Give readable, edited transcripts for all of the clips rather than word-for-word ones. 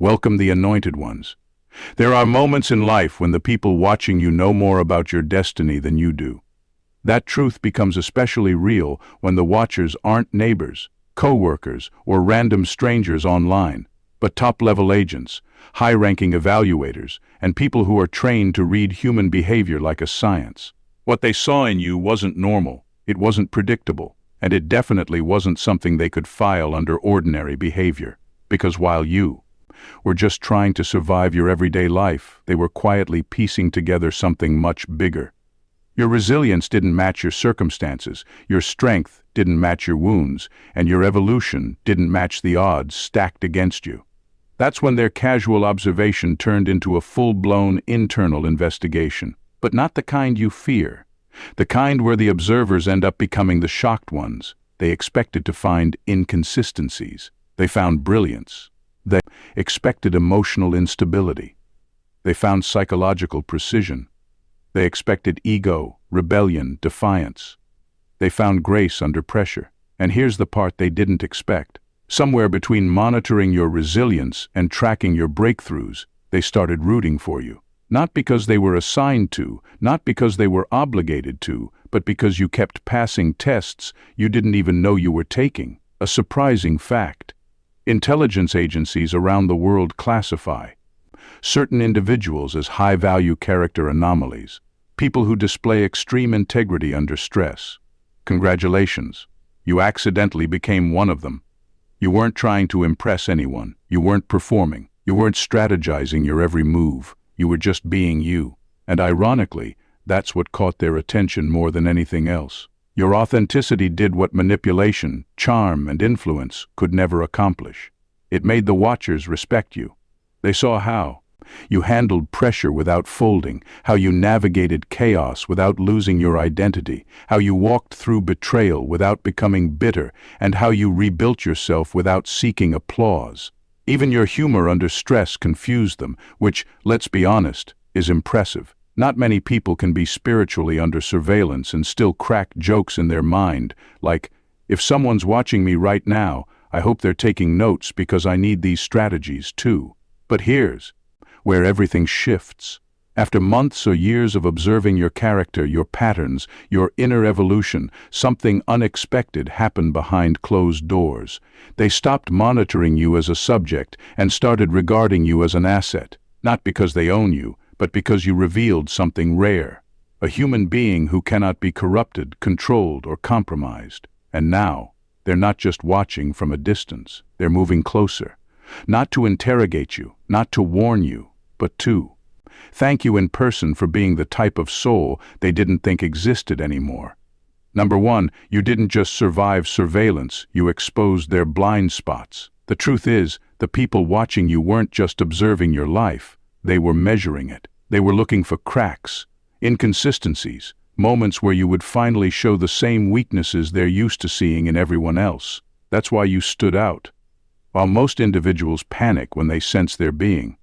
Welcome the anointed ones. There are moments in life when the people watching you know more about your destiny than you do. That truth becomes especially real when the watchers aren't neighbors, co-workers, or random strangers online, but top-level agents, high-ranking evaluators, and people who are trained to read human behavior like a science. What they saw in you wasn't normal, it wasn't predictable, and it definitely wasn't something they could file under ordinary behavior. Because while you were just trying to survive your everyday life, they were quietly piecing together something much bigger. Your resilience didn't match your circumstances, your strength didn't match your wounds, and your evolution didn't match the odds stacked against you. That's when their casual observation turned into a full-blown internal investigation. But not the kind you fear. The kind where the observers end up becoming the shocked ones. They expected to find inconsistencies. They found brilliance. They expected emotional instability. They found psychological precision. They expected ego, rebellion, defiance. They found grace under pressure. And here's the part they didn't expect. Somewhere between monitoring your resilience and tracking your breakthroughs, they started rooting for you. Not because they were assigned to, not because they were obligated to, but because you kept passing tests you didn't even know you were taking. A surprising fact. Intelligence agencies around the world classify certain individuals as high-value character anomalies, people who display extreme integrity under stress. Congratulations, you accidentally became one of them. You weren't trying to impress anyone, you weren't performing, you weren't strategizing your every move. You were just being you. And ironically, that's what caught their attention more than anything else. Your authenticity did what manipulation, charm, and influence could never accomplish. It made the watchers respect you. They saw how you handled pressure without folding, how you navigated chaos without losing your identity, how you walked through betrayal without becoming bitter, and how you rebuilt yourself without seeking applause. Even your humor under stress confused them, which, let's be honest, is impressive. Not many people can be spiritually under surveillance and still crack jokes in their mind, like, if someone's watching me right now, I hope they're taking notes because I need these strategies too. But here's where everything shifts. After months or years of observing your character, your patterns, your inner evolution, something unexpected happened behind closed doors. They stopped monitoring you as a subject and started regarding you as an asset, not because they own you, but because you revealed something rare, a human being who cannot be corrupted, controlled, or compromised. And now, they're not just watching from a distance, they're moving closer, not to interrogate you, not to warn you, but to thank you in person for being the type of soul they didn't think existed anymore. Number one, you didn't just survive surveillance, you exposed their blind spots. The truth is, the people watching you weren't just observing your life, they were measuring it. They were looking for cracks, inconsistencies, moments where you would finally show the same weaknesses they're used to seeing in everyone else. That's why you stood out. While most individuals panic when they sense they're being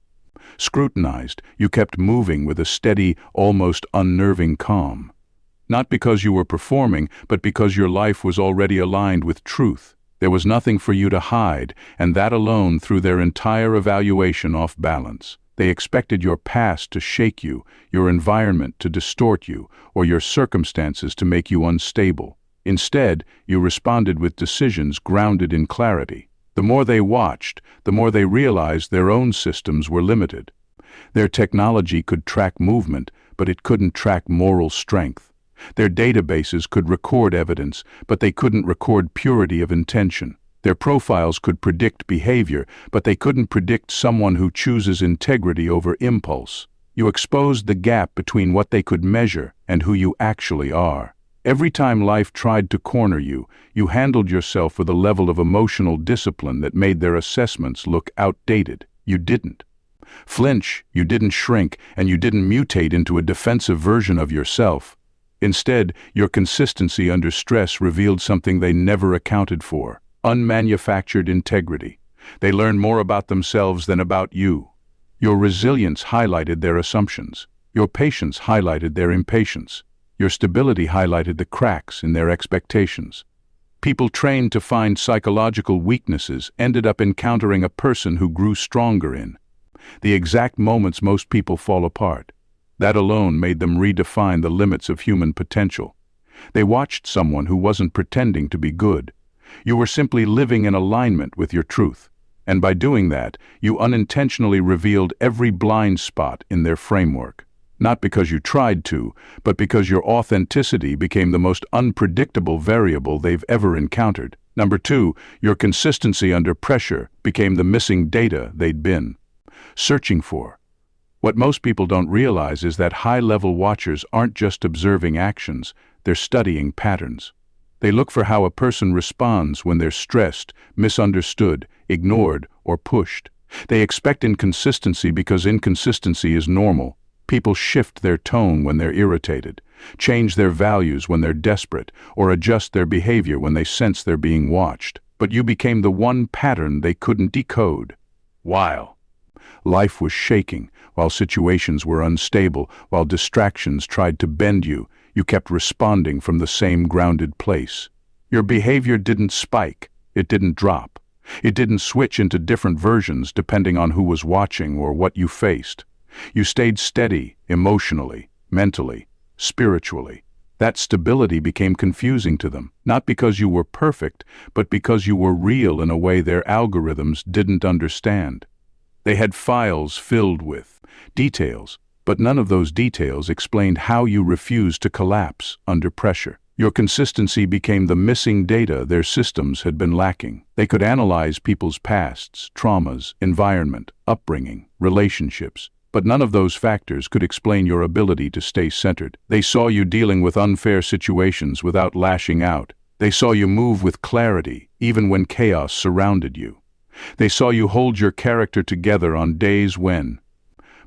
scrutinized, you kept moving with a steady, almost unnerving calm. Not because you were performing, but because your life was already aligned with truth. There was nothing for you to hide, and that alone threw their entire evaluation off balance. They expected your past to shake you, your environment to distort you, or your circumstances to make you unstable. Instead, you responded with decisions grounded in clarity. The more they watched, the more they realized their own systems were limited. Their technology could track movement, but it couldn't track moral strength. Their databases could record evidence, but they couldn't record purity of intention. Their profiles could predict behavior, but they couldn't predict someone who chooses integrity over impulse. You exposed the gap between what they could measure and who you actually are. Every time life tried to corner you, you handled yourself with a level of emotional discipline that made their assessments look outdated. You didn't flinch, you didn't shrink, and you didn't mutate into a defensive version of yourself. Instead, your consistency under stress revealed something they never accounted for: unmanufactured integrity. They learned more about themselves than about you. Your resilience highlighted their assumptions. Your patience highlighted their impatience. Your stability highlighted the cracks in their expectations. People trained to find psychological weaknesses ended up encountering a person who grew stronger in the exact moments most people fall apart. That alone made them redefine the limits of human potential. They watched someone who wasn't pretending to be good. You were simply living in alignment with your truth. And by doing that, you unintentionally revealed every blind spot in their framework. Not because you tried to, but because your authenticity became the most unpredictable variable they've ever encountered. Number two, your consistency under pressure became the missing data they'd been searching for. What most people don't realize is that high-level watchers aren't just observing actions, they're studying patterns. They look for how a person responds when they're stressed, misunderstood, ignored, or pushed. They expect inconsistency because inconsistency is normal. People shift their tone when they're irritated, change their values when they're desperate, or adjust their behavior when they sense they're being watched. But you became the one pattern they couldn't decode. While life was shaking, while situations were unstable, while distractions tried to bend you, you kept responding from the same grounded place. Your behavior didn't spike, it didn't drop. It didn't switch into different versions depending on who was watching or what you faced. You stayed steady, emotionally, mentally, spiritually. That stability became confusing to them, not because you were perfect, but because you were real in a way their algorithms didn't understand. They had files filled with details, but none of those details explained how you refused to collapse under pressure. Your consistency became the missing data their systems had been lacking. They could analyze people's pasts, traumas, environment, upbringing, relationships, but none of those factors could explain your ability to stay centered. They saw you dealing with unfair situations without lashing out. They saw you move with clarity, even when chaos surrounded you. They saw you hold your character together on days when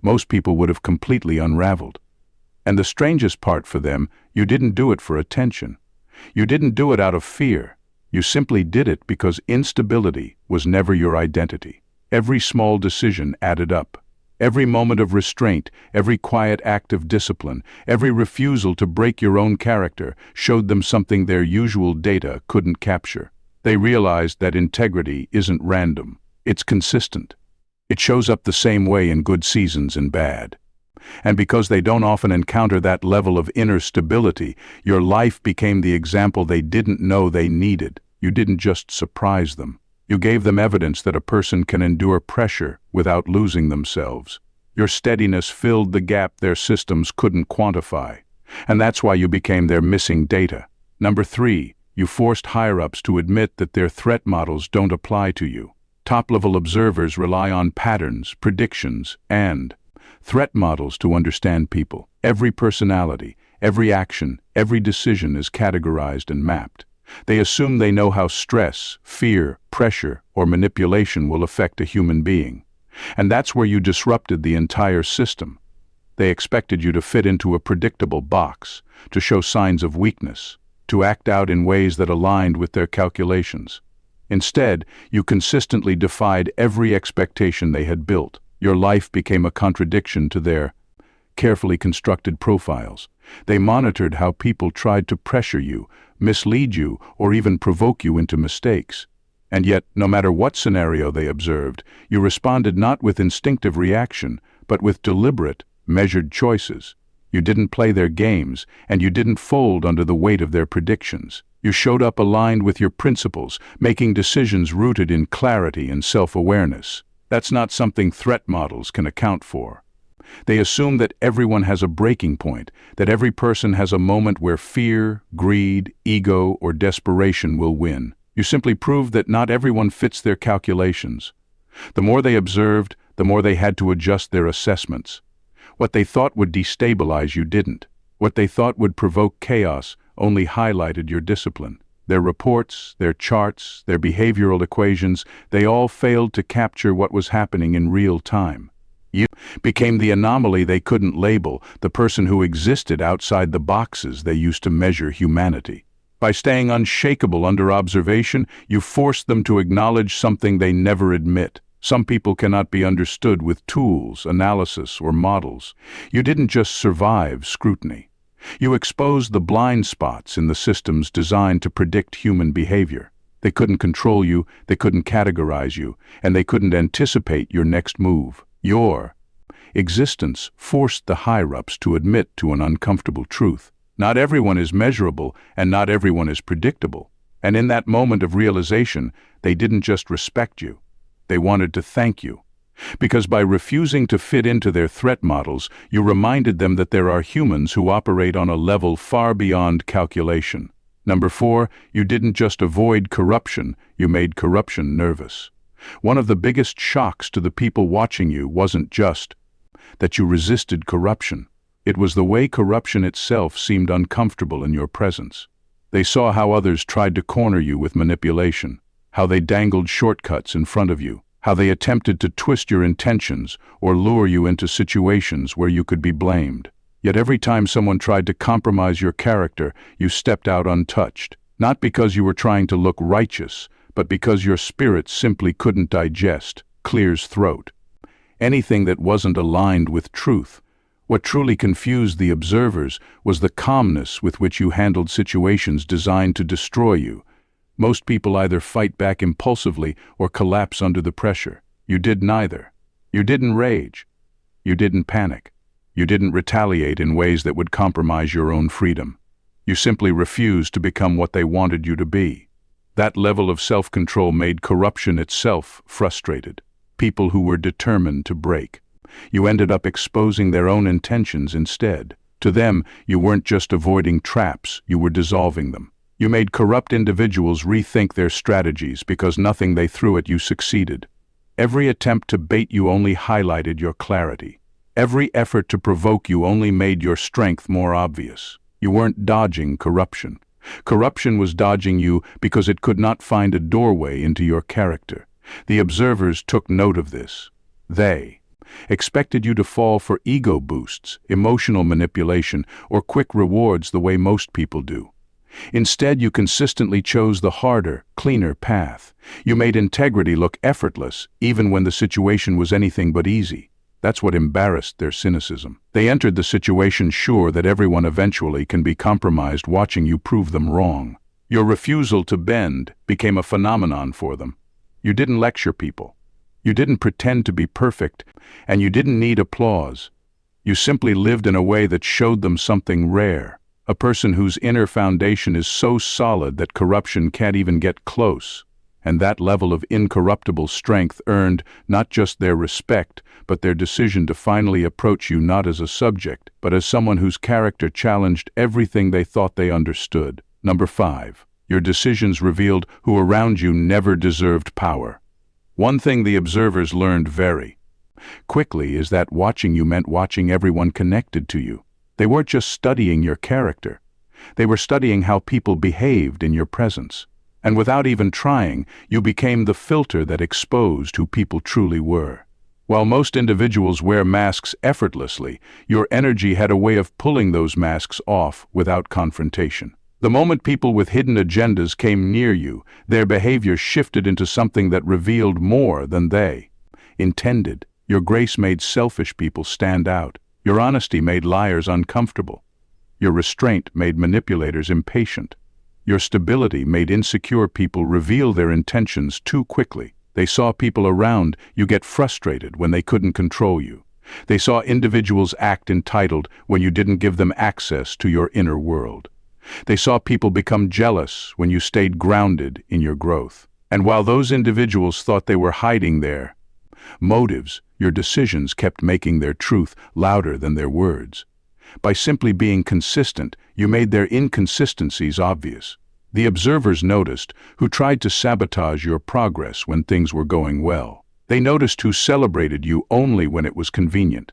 most people would have completely unraveled. And the strangest part for them, you didn't do it for attention. You didn't do it out of fear. You simply did it because instability was never your identity. Every small decision added up. Every moment of restraint, every quiet act of discipline, every refusal to break your own character showed them something their usual data couldn't capture. They realized that integrity isn't random. It's consistent. It shows up the same way in good seasons and bad. And because they don't often encounter that level of inner stability, your life became the example they didn't know they needed. You didn't just surprise them. You gave them evidence that a person can endure pressure without losing themselves. Your steadiness filled the gap their systems couldn't quantify. And that's why you became their missing data. Number three, you forced higher-ups to admit that their threat models don't apply to you. Top-level observers rely on patterns, predictions, and threat models to understand people. Every personality, every action, every decision is categorized and mapped. They assume they know how stress, fear, pressure, or manipulation will affect a human being. And that's where you disrupted the entire system. They expected you to fit into a predictable box, to show signs of weakness, to act out in ways that aligned with their calculations. Instead, you consistently defied every expectation they had built. Your life became a contradiction to their carefully constructed profiles. They monitored how people tried to pressure you, mislead you, or even provoke you into mistakes. And yet, no matter what scenario they observed, you responded not with instinctive reaction, but with deliberate, measured choices. You didn't play their games, and you didn't fold under the weight of their predictions. You showed up aligned with your principles, making decisions rooted in clarity and self-awareness. That's not something threat models can account for. They assume that everyone has a breaking point, that every person has a moment where fear, greed, ego, or desperation will win. You simply proved that not everyone fits their calculations. The more they observed, the more they had to adjust their assessments. What they thought would destabilize you didn't. What they thought would provoke chaos only highlighted your discipline. Their reports, their charts, their behavioral equations, they all failed to capture what was happening in real time. You became the anomaly they couldn't label, the person who existed outside the boxes they used to measure humanity. By staying unshakable under observation, you forced them to acknowledge something they never admit. Some people cannot be understood with tools, analysis, or models. You didn't just survive scrutiny. You exposed the blind spots in the systems designed to predict human behavior. They couldn't control you, they couldn't categorize you, and they couldn't anticipate your next move. Your existence forced the higher-ups to admit to an uncomfortable truth. Not everyone is measurable, and not everyone is predictable. And in that moment of realization, they didn't just respect you. They wanted to thank you. Because by refusing to fit into their threat models, you reminded them that there are humans who operate on a level far beyond calculation. Number 4, you didn't just avoid corruption, you made corruption nervous. One of the biggest shocks to the people watching you wasn't just that you resisted corruption. It was the way corruption itself seemed uncomfortable in your presence. They saw how others tried to corner you with manipulation, how they dangled shortcuts in front of you, how they attempted to twist your intentions or lure you into situations where you could be blamed. Yet every time someone tried to compromise your character, you stepped out untouched, not because you were trying to look righteous, but because your spirit simply couldn't digest, clear's throat, anything that wasn't aligned with truth. What truly confused the observers was the calmness with which you handled situations designed to destroy you. Most people either fight back impulsively or collapse under the pressure. You did neither. You didn't rage. You didn't panic. You didn't retaliate in ways that would compromise your own freedom. You simply refused to become what they wanted you to be. That level of self-control made corruption itself frustrated. People who were determined to break. You ended up exposing their own intentions instead. To them, you weren't just avoiding traps, you were dissolving them. You made corrupt individuals rethink their strategies because nothing they threw at you succeeded. Every attempt to bait you only highlighted your clarity. Every effort to provoke you only made your strength more obvious. You weren't dodging corruption. Corruption was dodging you because it could not find a doorway into your character. The observers took note of this. They expected you to fall for ego boosts, emotional manipulation, or quick rewards the way most people do. Instead, you consistently chose the harder, cleaner path. You made integrity look effortless, even when the situation was anything but easy. That's what embarrassed their cynicism. They entered the situation sure that everyone eventually can be compromised watching you prove them wrong. Your refusal to bend became a phenomenon for them. You didn't lecture people. You didn't pretend to be perfect, and you didn't need applause. You simply lived in a way that showed them something rare, a person whose inner foundation is so solid that corruption can't even get close. And that level of incorruptible strength earned not just their respect, but their decision to finally approach you not as a subject, but as someone whose character challenged everything they thought they understood. Number 5. Your decisions revealed who around you never deserved power. One thing the observers learned very quickly is that watching you meant watching everyone connected to you. They weren't just studying your character. They were studying how people behaved in your presence. And without even trying, you became the filter that exposed who people truly were. While most individuals wear masks effortlessly, your energy had a way of pulling those masks off without confrontation. The moment people with hidden agendas came near you, their behavior shifted into something that revealed more than they intended. Your grace made selfish people stand out. Your honesty made liars uncomfortable. Your restraint made manipulators impatient. Your stability made insecure people reveal their intentions too quickly. They saw people around you get frustrated when they couldn't control you. They saw individuals act entitled when you didn't give them access to your inner world. They saw people become jealous when you stayed grounded in your growth. And while those individuals thought they were hiding their motives, your decisions kept making their truth louder than their words. By simply being consistent, you made their inconsistencies obvious. The observers noticed who tried to sabotage your progress when things were going well. They noticed who celebrated you only when it was convenient.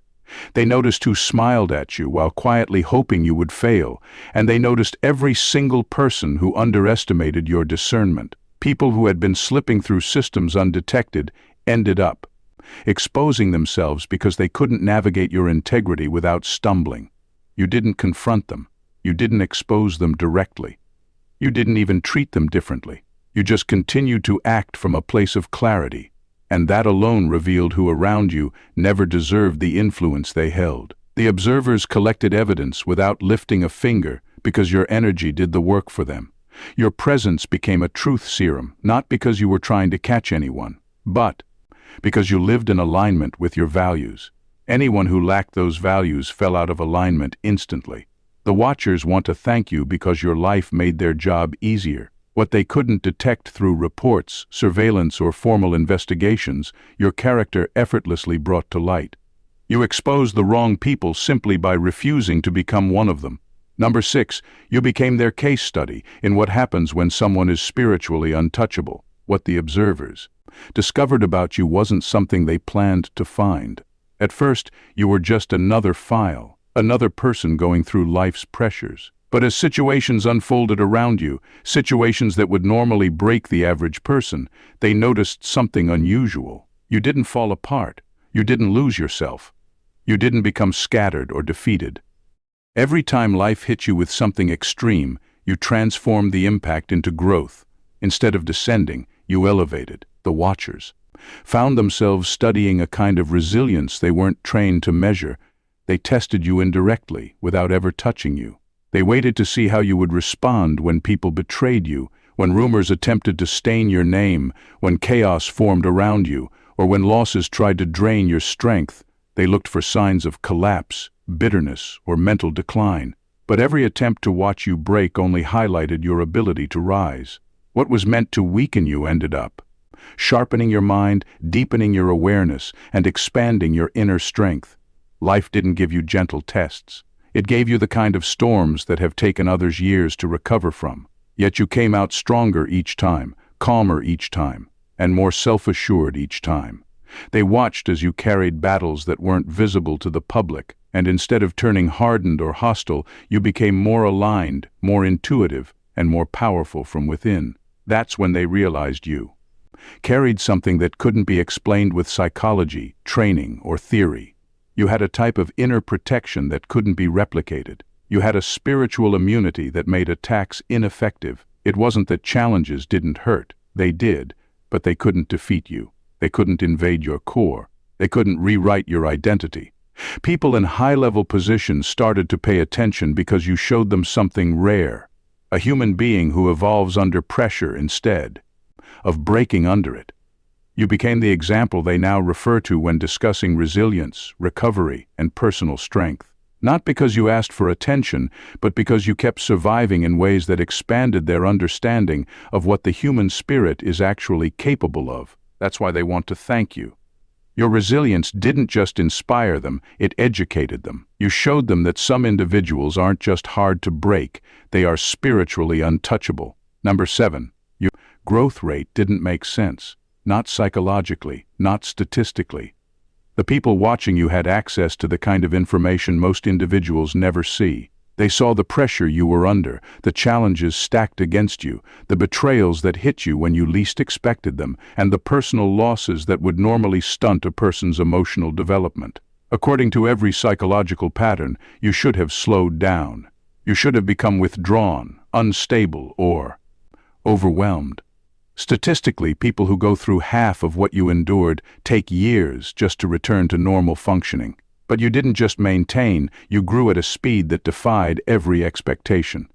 They noticed who smiled at you while quietly hoping you would fail, and they noticed every single person who underestimated your discernment. People who had been slipping through systems undetected ended up exposing themselves because they couldn't navigate your integrity without stumbling. You didn't confront them. You didn't expose them directly. You didn't even treat them differently. You just continued to act from a place of clarity, and that alone revealed who around you never deserved the influence they held. The observers collected evidence without lifting a finger because your energy did the work for them. Your presence became a truth serum, not because you were trying to catch anyone, but because you lived in alignment with your values. Anyone who lacked those values fell out of alignment instantly. The watchers want to thank you because your life made their job easier. What they couldn't detect through reports, surveillance, or formal investigations, your character effortlessly brought to light. You exposed the wrong people simply by refusing to become one of them. Number 6, you became their case study in what happens when someone is spiritually untouchable. What the observers discovered about you wasn't something they planned to find. At first, you were just another file, another person going through life's pressures. But as situations unfolded around you, situations that would normally break the average person, they noticed something unusual. You didn't fall apart. You didn't lose yourself. You didn't become scattered or defeated. Every time life hit you with something extreme, you transformed the impact into growth. Instead of descending, you elevated. The watchers found themselves studying a kind of resilience they weren't trained to measure. They tested you indirectly, without ever touching you. They waited to see how you would respond when people betrayed you, when rumors attempted to stain your name, when chaos formed around you, or when losses tried to drain your strength. They looked for signs of collapse, bitterness, or mental decline. But every attempt to watch you break only highlighted your ability to rise. What was meant to weaken you ended up sharpening your mind, deepening your awareness, and expanding your inner strength. Life didn't give you gentle tests. It gave you the kind of storms that have taken others years to recover from. Yet you came out stronger each time, calmer each time, and more self-assured each time. They watched as you carried battles that weren't visible to the public, and instead of turning hardened or hostile, you became more aligned, more intuitive, and more powerful from within. That's when they realized you carried something that couldn't be explained with psychology, training, or theory. You had a type of inner protection that couldn't be replicated. You had a spiritual immunity that made attacks ineffective. It wasn't that challenges didn't hurt. They did, but they couldn't defeat you. They couldn't invade your core. They couldn't rewrite your identity. People in high-level positions started to pay attention because you showed them something rare, a human being who evolves under pressure instead of breaking under it. You became the example they now refer to when discussing resilience, recovery, and personal strength. Not because you asked for attention, but because you kept surviving in ways that expanded their understanding of what the human spirit is actually capable of. That's why they want to thank you. Your resilience didn't just inspire them, it educated them. You showed them that some individuals aren't just hard to break, they are spiritually untouchable. Number 7, your growth rate didn't make sense. Not psychologically, not statistically. The people watching you had access to the kind of information most individuals never see. They saw the pressure you were under, the challenges stacked against you, the betrayals that hit you when you least expected them, and the personal losses that would normally stunt a person's emotional development. According to every psychological pattern, you should have slowed down. You should have become withdrawn, unstable, or overwhelmed. Statistically, people who go through half of what you endured take years just to return to normal functioning. But you didn't just maintain, you grew at a speed that defied every expectation.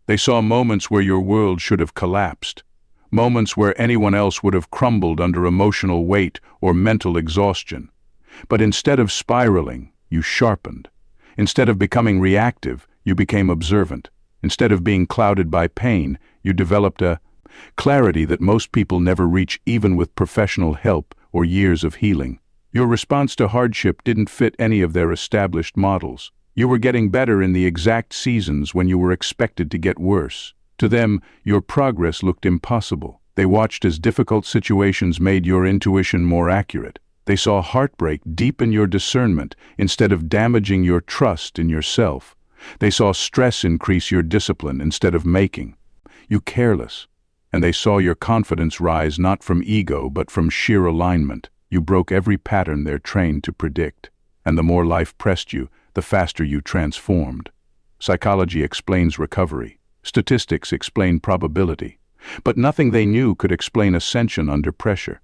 They saw moments where your world should have collapsed, moments where anyone else would have crumbled under emotional weight or mental exhaustion. But instead of spiraling, you sharpened. Instead of becoming reactive, you became observant. Instead of being clouded by pain, you developed a clarity that most people never reach even with professional help or years of healing. Your response to hardship didn't fit any of their established models. You were getting better in the exact seasons when you were expected to get worse. To them, your progress looked impossible. They watched as difficult situations made your intuition more accurate. They saw heartbreak deepen your discernment instead of damaging your trust in yourself. They saw stress increase your discipline instead of making you careless. And they saw your confidence rise not from ego but from sheer alignment. You broke every pattern they're trained to predict. And the more life pressed you, the faster you transformed. Psychology explains recovery. Statistics explain probability. But nothing they knew could explain ascension under pressure.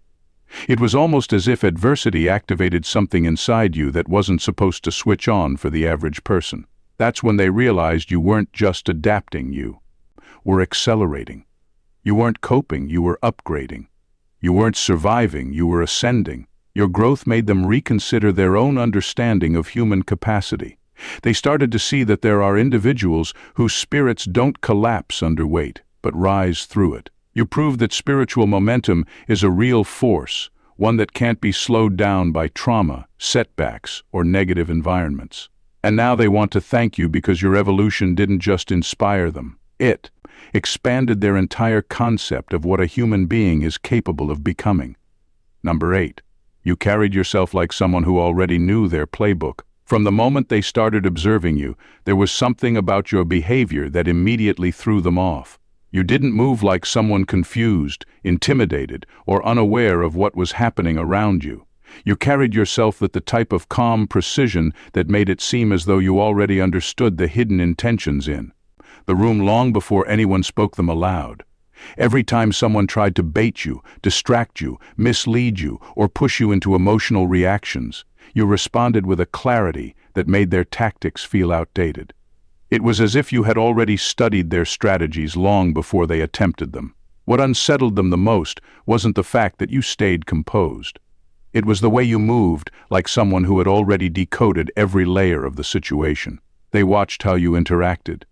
It was almost as if adversity activated something inside you that wasn't supposed to switch on for the average person. That's when they realized you weren't just adapting, you were accelerating. You weren't coping, you were upgrading. You weren't surviving, you were ascending. Your growth made them reconsider their own understanding of human capacity. They started to see that there are individuals whose spirits don't collapse under weight, but rise through it. You proved that spiritual momentum is a real force, one that can't be slowed down by trauma, setbacks, or negative environments. And now they want to thank you because your evolution didn't just inspire them. It expanded their entire concept of what a human being is capable of becoming. Number 8. You carried yourself like someone who already knew their playbook. From the moment they started observing you, there was something about your behavior that immediately threw them off. You didn't move like someone confused, intimidated, or unaware of what was happening around you. You carried yourself with the type of calm precision that made it seem as though you already understood the hidden intentions in the room long before anyone spoke them aloud. Every time someone tried to bait you, distract you, mislead you, or push you into emotional reactions, you responded with a clarity that made their tactics feel outdated. It was as if you had already studied their strategies long before they attempted them. What unsettled them the most wasn't the fact that you stayed composed. It was the way you moved, like someone who had already decoded every layer of the situation. They watched how you interacted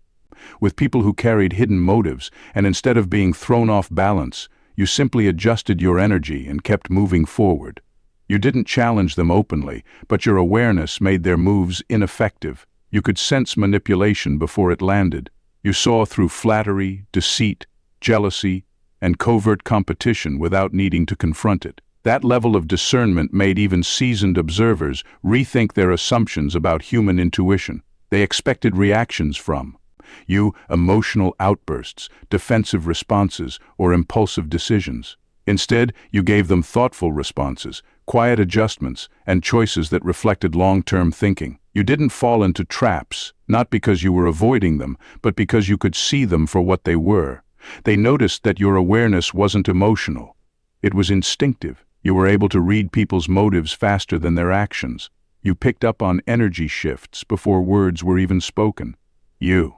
with people who carried hidden motives, and instead of being thrown off balance, you simply adjusted your energy and kept moving forward. You didn't challenge them openly, but your awareness made their moves ineffective. You could sense manipulation before it landed. You saw through flattery, deceit, jealousy, and covert competition without needing to confront it. That level of discernment made even seasoned observers rethink their assumptions about human intuition. They expected reactions from you, emotional outbursts, defensive responses, or impulsive decisions. Instead, you gave them thoughtful responses, quiet adjustments, and choices that reflected long-term thinking. You didn't fall into traps, not because you were avoiding them, but because you could see them for what they were. They noticed that your awareness wasn't emotional. It was instinctive. You were able to read people's motives faster than their actions. You picked up on energy shifts before words were even spoken. You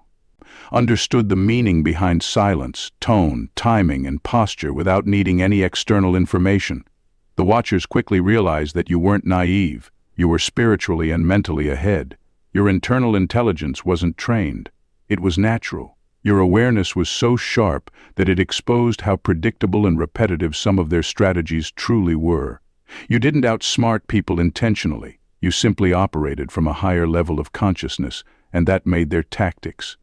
understood the meaning behind silence, tone, timing, and posture without needing any external information. The watchers quickly realized that you weren't naive. You were spiritually and mentally ahead. Your internal intelligence wasn't trained. It was natural. Your awareness was so sharp that it exposed how predictable and repetitive some of their strategies truly were. You didn't outsmart people intentionally. You simply operated from a higher level of consciousness, and that made their tactics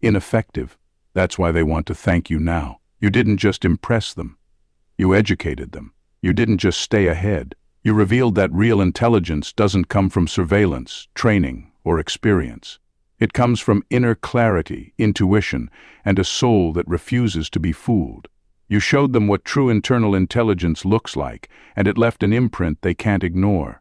ineffective. That's why they want to thank you now. You didn't just impress them. You educated them. You didn't just stay ahead. You revealed that real intelligence doesn't come from surveillance, training, or experience. It comes from inner clarity, intuition, and a soul that refuses to be fooled. You showed them what true internal intelligence looks like, and it left an imprint they can't ignore.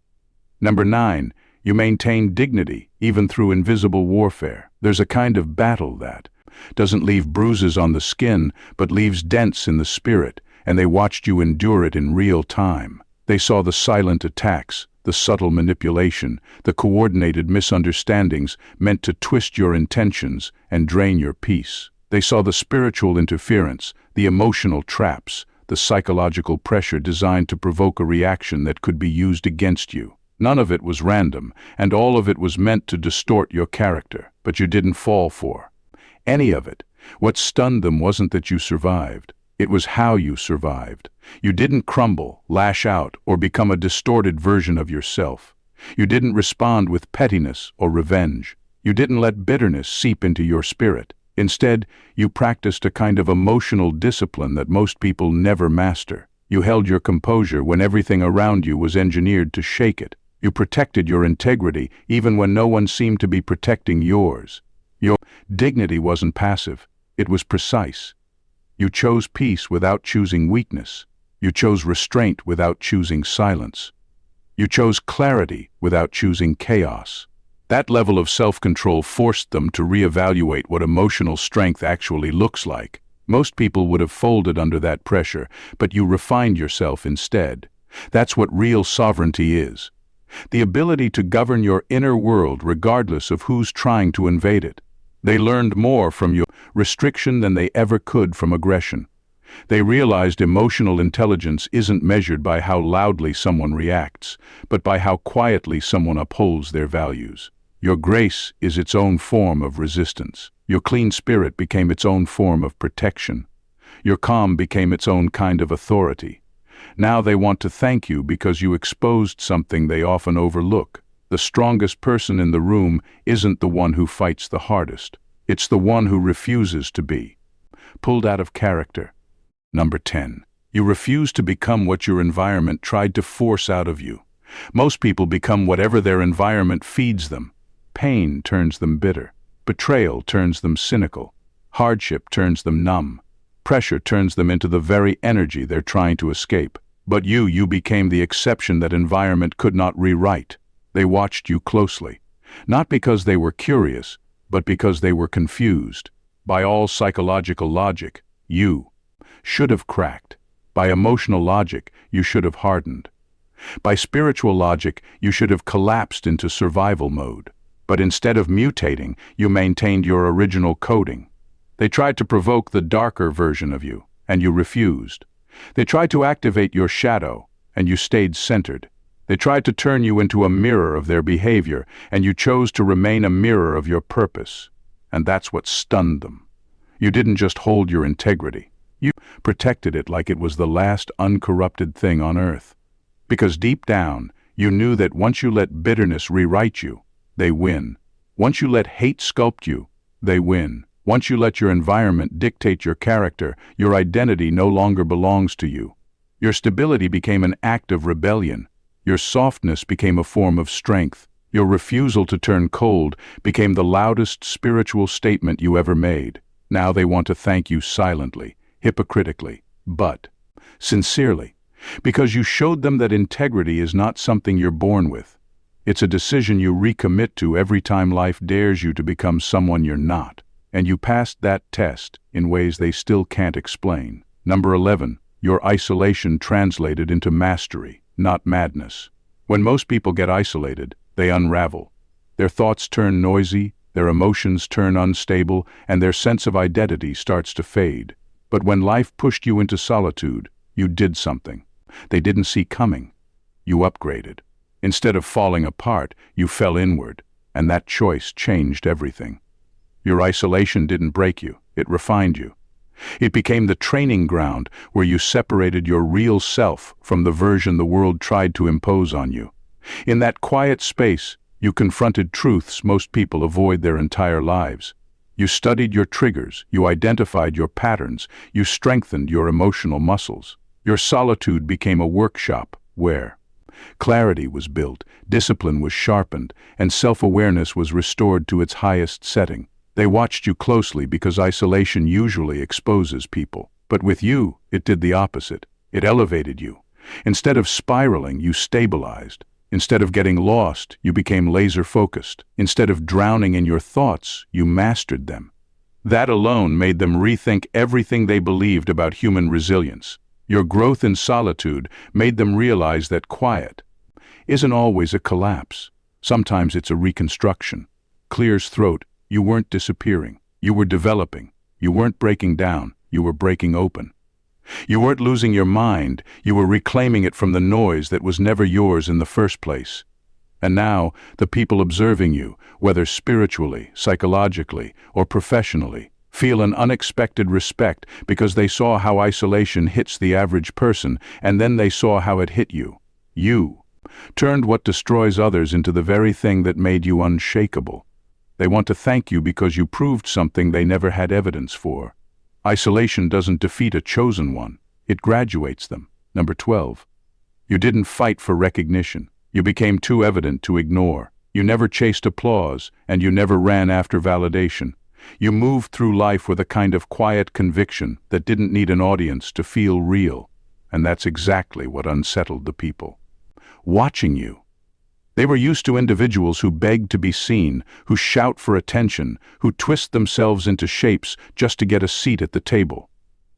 Number 9, you maintained dignity, even through invisible warfare. There's a kind of battle that doesn't leave bruises on the skin, but leaves dents in the spirit, and they watched you endure it in real time. They saw the silent attacks, the subtle manipulation, the coordinated misunderstandings meant to twist your intentions and drain your peace. They saw the spiritual interference, the emotional traps, the psychological pressure designed to provoke a reaction that could be used against you. None of it was random, and all of it was meant to distort your character, but you didn't fall for any of it. What stunned them wasn't that you survived. It was how you survived. You didn't crumble, lash out, or become a distorted version of yourself. You didn't respond with pettiness or revenge. You didn't let bitterness seep into your spirit. Instead, you practiced a kind of emotional discipline that most people never master. You held your composure when everything around you was engineered to shake it. You protected your integrity even when no one seemed to be protecting yours. Your dignity wasn't passive. It was precise. You chose peace without choosing weakness. You chose restraint without choosing silence. You chose clarity without choosing chaos. That level of self-control forced them to reevaluate what emotional strength actually looks like. Most people would have folded under that pressure, but you refined yourself instead. That's what real sovereignty is. The ability to govern your inner world regardless of who's trying to invade it. They learned more from your restriction than they ever could from aggression. They realized emotional intelligence isn't measured by how loudly someone reacts, but by how quietly someone upholds their values. Your grace is its own form of resistance. Your clean spirit became its own form of protection. Your calm became its own kind of authority. Now they want to thank you because you exposed something they often overlook. The strongest person in the room isn't the one who fights the hardest. It's the one who refuses to be pulled out of character. Number 10. You refuse to become what your environment tried to force out of you. Most people become whatever their environment feeds them. Pain turns them bitter. Betrayal turns them cynical. Hardship turns them numb. Pressure turns them into the very energy they're trying to escape. But you became the exception that environment could not rewrite. They watched you closely. Not because they were curious, but because they were confused. By all psychological logic, you should have cracked. By emotional logic, you should have hardened. By spiritual logic, you should have collapsed into survival mode. But instead of mutating, you maintained your original coding. They tried to provoke the darker version of you, and you refused. They tried to activate your shadow, and you stayed centered. They tried to turn you into a mirror of their behavior, and you chose to remain a mirror of your purpose. And that's what stunned them. You didn't just hold your integrity. You protected it like it was the last uncorrupted thing on earth. Because deep down, you knew that once you let bitterness rewrite you, they win. Once you let hate sculpt you, they win. Once you let your environment dictate your character, your identity no longer belongs to you. Your stability became an act of rebellion. Your softness became a form of strength. Your refusal to turn cold became the loudest spiritual statement you ever made. Now they want to thank you silently, hypocritically, but sincerely, because you showed them that integrity is not something you're born with. It's a decision you recommit to every time life dares you to become someone you're not. And you passed that test in ways they still can't explain. Number 11, your isolation translated into mastery, not madness. When most people get isolated, they unravel. Their thoughts turn noisy, their emotions turn unstable, and their sense of identity starts to fade. But when life pushed you into solitude, you did something they didn't see coming. You upgraded. Instead of falling apart, you fell inward, and that choice changed everything. Your isolation didn't break you, it refined you. It became the training ground where you separated your real self from the version the world tried to impose on you. In that quiet space, you confronted truths most people avoid their entire lives. You studied your triggers, you identified your patterns, you strengthened your emotional muscles. Your solitude became a workshop where clarity was built, discipline was sharpened, and self-awareness was restored to its highest setting. They watched you closely because isolation usually exposes people. But with you, it did the opposite. It elevated you. Instead of spiraling, you stabilized. Instead of getting lost, you became laser-focused. Instead of drowning in your thoughts, you mastered them. That alone made them rethink everything they believed about human resilience. Your growth in solitude made them realize that quiet isn't always a collapse. Sometimes it's a reconstruction. Clear's throat, you weren't disappearing. You were developing. You weren't breaking down. You were breaking open. You weren't losing your mind. You were reclaiming it from the noise that was never yours in the first place. And now, the people observing you, whether spiritually, psychologically, or professionally, feel an unexpected respect because they saw how isolation hits the average person, and then they saw how it hit you. You turned what destroys others into the very thing that made you unshakable. They want to thank you because you proved something they never had evidence for. Isolation doesn't defeat a chosen one, it graduates them. Number 12. You didn't fight for recognition. You became too evident to ignore. You never chased applause, and you never ran after validation. You moved through life with a kind of quiet conviction that didn't need an audience to feel real. And that's exactly what unsettled the people. Watching you. They were used to individuals who beg to be seen, who shout for attention, who twist themselves into shapes just to get a seat at the table.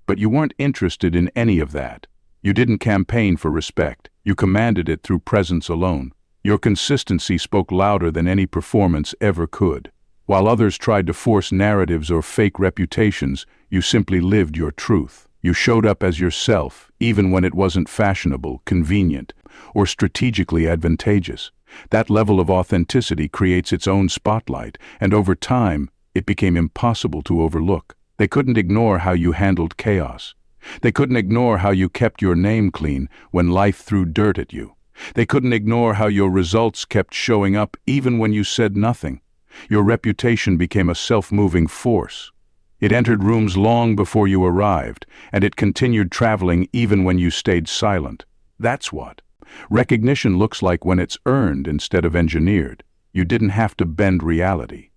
But you weren't interested in any of that. You didn't campaign for respect. You commanded it through presence alone. Your consistency spoke louder than any performance ever could. While others tried to force narratives or fake reputations, you simply lived your truth. You showed up as yourself, even when it wasn't fashionable, convenient, or strategically advantageous. That level of authenticity creates its own spotlight, and over time, it became impossible to overlook. They couldn't ignore how you handled chaos. They couldn't ignore how you kept your name clean when life threw dirt at you. They couldn't ignore how your results kept showing up even when you said nothing. Your reputation became a self-moving force. It entered rooms long before you arrived, and it continued traveling even when you stayed silent. That's what recognition looks like when it's earned instead of engineered. You didn't have to bend reality.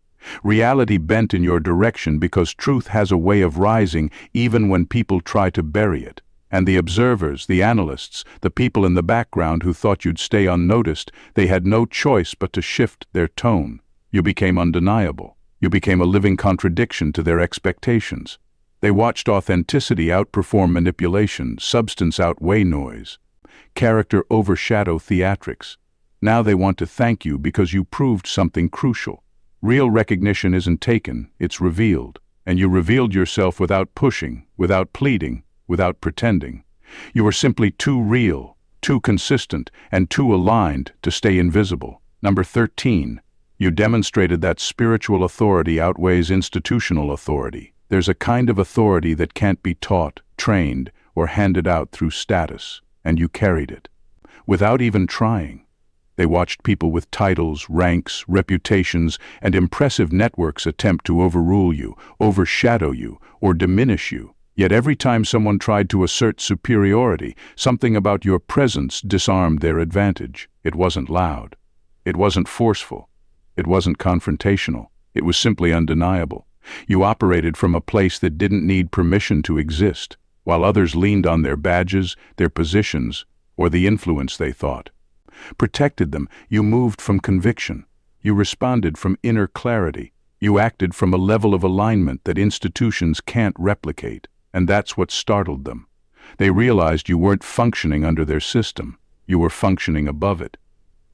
Reality bent in your direction because truth has a way of rising even when people try to bury it. And the observers, the analysts, the people in the background who thought you'd stay unnoticed, they had no choice but to shift their tone. You became undeniable. You became a living contradiction to their expectations. They watched authenticity outperform manipulation, substance outweigh noise, character overshadow theatrics. Now they want to thank you because you proved something crucial. Real recognition isn't taken, it's revealed. And you revealed yourself without pushing, without pleading, without pretending. You were simply too real, too consistent, and too aligned to stay invisible. Number 13. You demonstrated that spiritual authority outweighs institutional authority. There's a kind of authority that can't be taught, trained, or handed out through status, and you carried it. Without even trying. They watched people with titles, ranks, reputations, and impressive networks attempt to overrule you, overshadow you, or diminish you. Yet every time someone tried to assert superiority, something about your presence disarmed their advantage. It wasn't loud. It wasn't forceful. It wasn't confrontational. It was simply undeniable. You operated from a place that didn't need permission to exist, while others leaned on their badges, their positions, or the influence they thought protected them. You moved from conviction. You responded from inner clarity. You acted from a level of alignment that institutions can't replicate. And that's what startled them. They realized you weren't functioning under their system. You were functioning above it.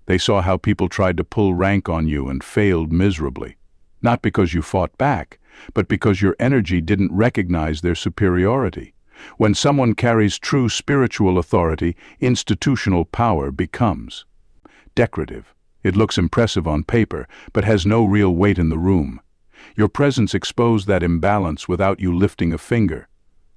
They saw how people tried to pull rank on you and failed miserably. Not because you fought back, but because your energy didn't recognize their superiority. When someone carries true spiritual authority, institutional power becomes decorative. It looks impressive on paper, but has no real weight in the room. Your presence exposed that imbalance without you lifting a finger.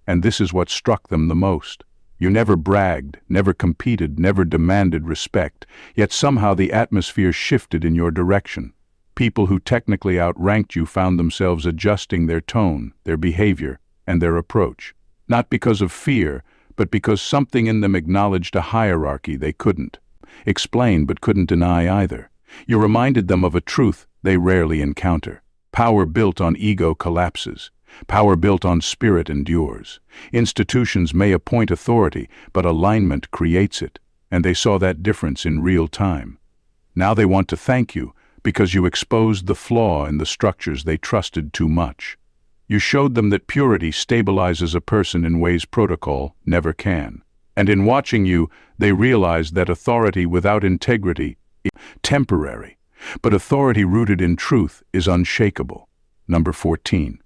And this is what struck them the most. You never bragged, never competed, never demanded respect, yet somehow the atmosphere shifted in your direction. People who technically outranked you found themselves adjusting their tone, their behavior, and their approach. Not because of fear, but because something in them acknowledged a hierarchy they couldn't explain but couldn't deny either. You reminded them of a truth they rarely encounter. Power built on ego collapses. Power built on spirit endures. Institutions may appoint authority, but alignment creates it, and they saw that difference in real time. Now they want to thank you because you exposed the flaw in the structures they trusted too much. You showed them that purity stabilizes a person in ways protocol never can. And in watching you, they realized that authority without integrity is temporary, but authority rooted in truth is unshakable. Number 14.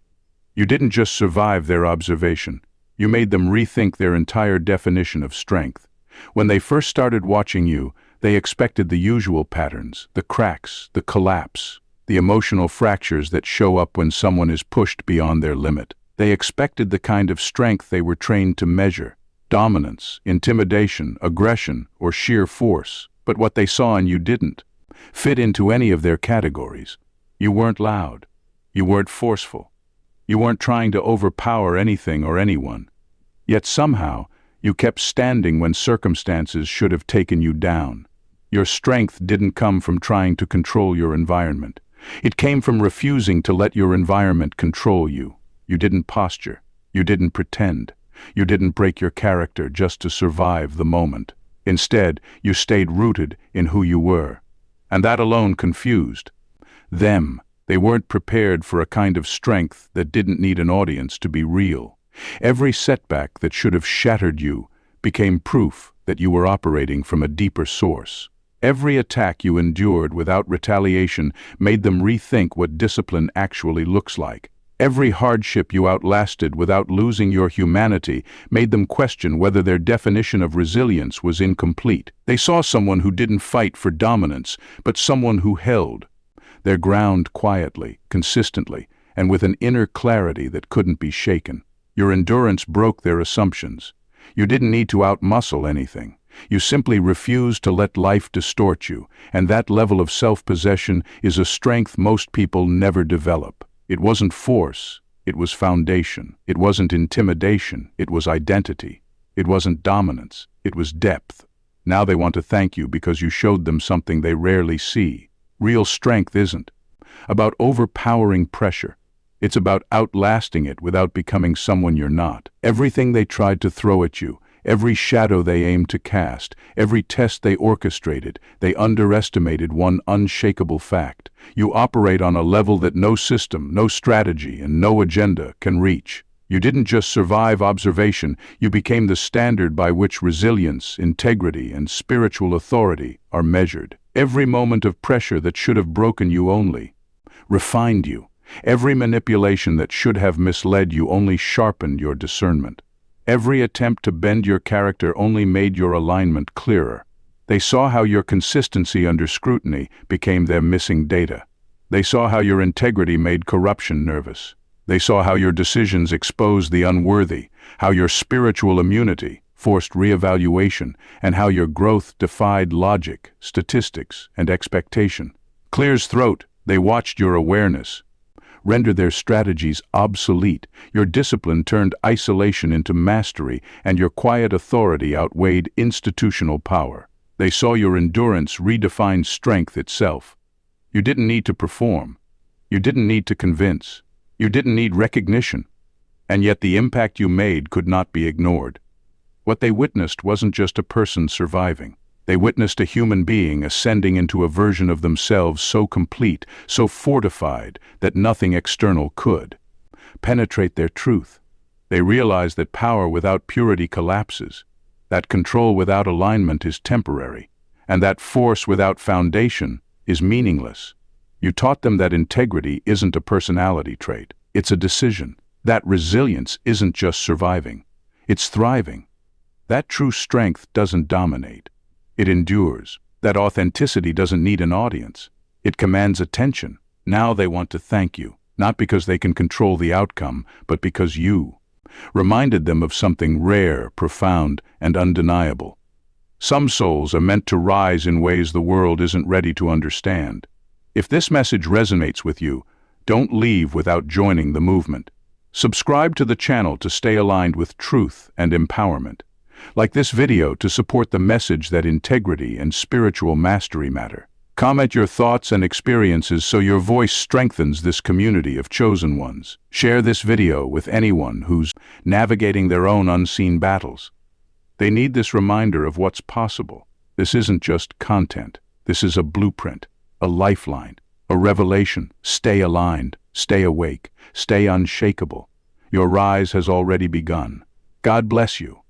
You didn't just survive their observation. You made them rethink their entire definition of strength. When they first started watching you, they expected the usual patterns, the cracks, the collapse, the emotional fractures that show up when someone is pushed beyond their limit. They expected the kind of strength they were trained to measure, dominance, intimidation, aggression, or sheer force. But what they saw in you didn't fit into any of their categories. You weren't loud. You weren't forceful. You weren't trying to overpower anything or anyone. Yet somehow, you kept standing when circumstances should have taken you down. Your strength didn't come from trying to control your environment. It came from refusing to let your environment control you. You didn't posture. You didn't pretend. You didn't break your character just to survive the moment. Instead, you stayed rooted in who you were. And that alone confused them. They weren't prepared for a kind of strength that didn't need an audience to be real. Every setback that should have shattered you became proof that you were operating from a deeper source. Every attack you endured without retaliation made them rethink what discipline actually looks like. Every hardship you outlasted without losing your humanity made them question whether their definition of resilience was incomplete. They saw someone who didn't fight for dominance, but someone who held their ground quietly, consistently, and with an inner clarity that couldn't be shaken. Your endurance broke their assumptions. You didn't need to outmuscle anything. You simply refused to let life distort you, and that level of self-possession is a strength most people never develop. It wasn't force, it was foundation. It wasn't intimidation, it was identity. It wasn't dominance, it was depth. Now they want to thank you because you showed them something they rarely see. Real strength isn't about overpowering pressure. It's about outlasting it without becoming someone you're not. Everything they tried to throw at you, every shadow they aimed to cast, every test they orchestrated, they underestimated one unshakable fact. You operate on a level that no system, no strategy, and no agenda can reach. You didn't just survive observation, you became the standard by which resilience, integrity, and spiritual authority are measured. Every moment of pressure that should have broken you only refined you. Every manipulation that should have misled you only sharpened your discernment. Every attempt to bend your character only made your alignment clearer. They saw how your consistency under scrutiny became their missing data. They saw how your integrity made corruption nervous. They saw how your decisions exposed the unworthy, how your spiritual immunity forced reevaluation, and how your growth defied logic, statistics, and expectation. Clear as throat, they watched your awareness render their strategies obsolete. Your discipline turned isolation into mastery, and your quiet authority outweighed institutional power. They saw your endurance redefine strength itself. You didn't need to perform. You didn't need to convince. You didn't need recognition. And yet the impact you made could not be ignored. What they witnessed wasn't just a person surviving. They witnessed a human being ascending into a version of themselves so complete, so fortified, that nothing external could penetrate their truth. They realized that power without purity collapses, that control without alignment is temporary, and that force without foundation is meaningless. You taught them that integrity isn't a personality trait, it's a decision. That resilience isn't just surviving, it's thriving. That true strength doesn't dominate. It endures. That authenticity doesn't need an audience. It commands attention. Now they want to thank you, not because they can control the outcome, but because you reminded them of something rare, profound, and undeniable. Some souls are meant to rise in ways the world isn't ready to understand. If this message resonates with you, don't leave without joining the movement. Subscribe to the channel to stay aligned with truth and empowerment. Like this video to support the message that integrity and spiritual mastery matter. Comment your thoughts and experiences so your voice strengthens this community of chosen ones. Share this video with anyone who's navigating their own unseen battles. They need this reminder of what's possible. This isn't just content. This is a blueprint, a lifeline, a revelation. Stay aligned, stay awake, stay unshakable. Your rise has already begun. God bless you.